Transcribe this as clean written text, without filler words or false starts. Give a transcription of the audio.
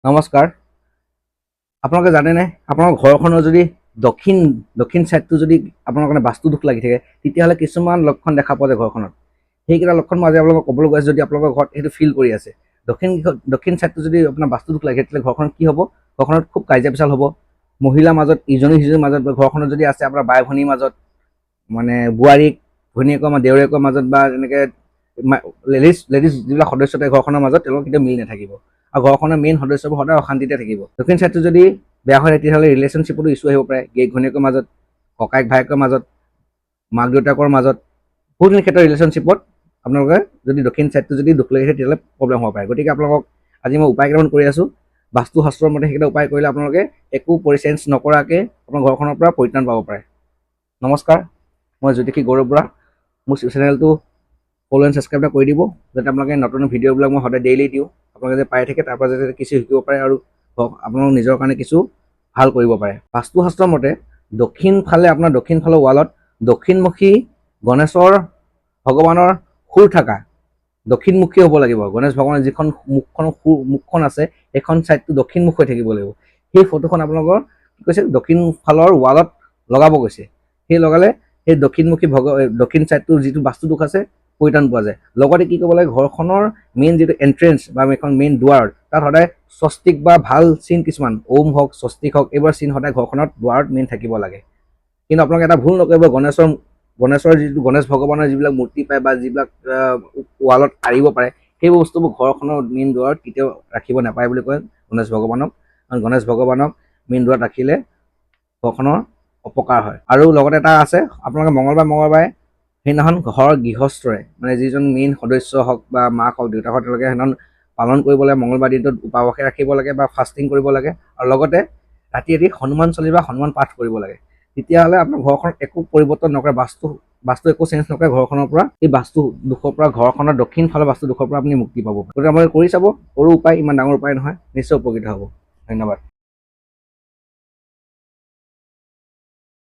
নমস্কাৰ। আপোনালোকে জানেনে আপোনাৰ ঘৰখনৰ যদি দক্ষিণ ছাইডটো যদি আপোনাৰ কাৰণে বাস্তু দুখ লাগি থাকে তেতিয়াহ'লে কিছুমান লক্ষণ দেখা পোৱা যায় ঘৰখনত। সেইকেইটা লক্ষণ মই আজি আপোনালোকক ক'বলৈ গৈ আছোঁ। যদি আপোনালোকৰ ঘৰত সেইটো ফিল কৰি আছে, দক্ষিণ ছাইডটো যদি আপোনাৰ বাস্তু দুখ লাগে তেতিয়াহ'লে ঘৰখনত কি হ'ব? ঘৰখনত খুব কাজিয়া পেচাল হ'ব। মহিলাৰ মাজত ইজনী সিজনীৰ মাজত, ঘৰখনত যদি আছে আপোনাৰ বাই ভনীৰ মাজত, মানে বোৱাৰীক ভনীয়েকৰ দেউৰেকৰ মাজত, বা এনেকৈ লেডিজ যিবিলাক সদস্য থাকে ঘৰখনৰ মাজত, তেওঁলোকৰ কেতিয়াও মিল নাথাকিব আৰু ঘৰখনৰ মেইন সদস্যবোৰ সদায় অশান্তিতে থাকিব। দক্ষিণ ছাইডটো যদি বেয়া হয় তেতিয়াহ'লে ৰিলেশ্যনশ্বিপতো ইছ্যু আহিব পাৰে। গিৰিয়েক ঘৈণীয়েকৰ মাজত, ককায়েক ভায়েকৰ মাজত, মাক দেউতাকৰ মাজত, বহুতখিনি ক্ষেত্ৰত ৰিলেশ্যনশ্বিপত আপোনালোকে যদি দক্ষিণ ছাইডটো যদি দুখ লাগি থাকে তেতিয়াহ'লে প্ৰব্লেম হ'ব পাৰে। গতিকে আপোনালোকক আজি মই উপায় কেইটামান কৰি আছোঁ। বাস্তুশাস্ত্ৰৰ মতে সেইকেইটা উপায় কৰিলে আপোনালোকে একো পৰিচেঞ্জ নকৰাকৈ আপোনাৰ ঘৰখনৰ পৰা পৰিত্ৰাণ পাব পাৰে। নমস্কাৰ, মই জ্যোতিষী গৌৰৱ বৰা। মোৰ চেনেলটো ফ'ল' এণ্ড ছাবস্ক্ৰাইব এটা কৰি দিব, যাতে আপোনালোকে নতুন ভিডিঅ'বিলাক মই সদায় ডেইলি দিওঁ, আপোনালোকে যাতে পাই থাকে, তাৰ পৰা যাতে কিছু শিকিব পাৰে আৰু আপোনালোক নিজৰ কাৰণে কিছু ভাল কৰিব পাৰে। বাস্তুশাস্ত্ৰৰ মতে দক্ষিণ ফালৰ ৱালত দক্ষিণমুখী গণেশৰ ভগৱানৰ খুৰ থকা দক্ষিণমুখী হ'ব লাগিব। গণেশ ভগৱানৰ যিখন মুখখন আছে সেইখন ছাইডটো দক্ষিণমুখ হৈ থাকিব লাগিব। সেই ফটোখন আপোনালোকৰ কি কৈছে দক্ষিণ ফালৰ ৱালত লগাব কৈছে। সেই লগালে সেই দক্ষিণ ছাইডটোৰ যিটো বাস্তু দোষ আছে পৰিত্ৰাণ পোৱা যায়। লগতে কি কৰিব লাগে, ঘৰখনৰ মেইন যিটো এণ্ট্ৰেঞ্চ বা এখন মেইন দুৱাৰ, তাত সদায় স্বস্তিক বা ভাল চিন কিছুমান, ওম হওক, স্বস্তিক হওক, এইবোৰ চিন সদায় ঘৰখনত দুৱাৰত মেইন থাকিব লাগে। কিন্তু আপোনালোকে এটা ভুল নকৰিব, গণেশৰ যিটো গণেশ ভগৱানৰ যিবিলাক মূৰ্তি পায় বা যিবিলাক ৱালত আঁৰিব পাৰে, সেই বস্তুবোৰ ঘৰখনৰ মেইন দুৱাৰত কেতিয়াও ৰাখিব নাপায় বুলি কয় গণেশ ভগৱানক। আৰু গণেশ ভগৱানক মেইন দুৱাৰত ৰাখিলে ঘৰখনৰ অপকাৰ হয়। আৰু লগতে এটা আছে, আপোনালোকে মঙলবাৰে সেইদিনাখন ঘৰৰ গৃহস্থৰে, মানে যিজন মেইন সদস্য হওক বা মাক হওক, দেউতাক হওক, তেওঁলোকে সেইদিনাখন পালন কৰিব লাগে। মঙলবাৰ দিনটোত উপবাসে ৰাখিব লাগে বা ফাষ্টিং কৰিব লাগে। আৰু লগতে ৰাতি হনুমান চালিচা বা হনুমান পাঠ কৰিব লাগে। তেতিয়াহ'লে আপোনাৰ ঘৰখনত একো পৰিৱৰ্তন নকৰে, বাস্তু একো চেঞ্জ নকৰে ঘৰখনৰ পৰা। এই বাস্তু দুখৰ পৰা, ঘৰখনৰ দক্ষিণ ফালৰ বাস্তু দুখৰ পৰা আপুনি মুক্তি পাব। গতিকে আপোনালোকে কৰি চাব। সৰু উপায়, ইমান ডাঙৰ উপায় নহয়, নিশ্চয় উপকৃত হ'ব। ধন্যবাদ।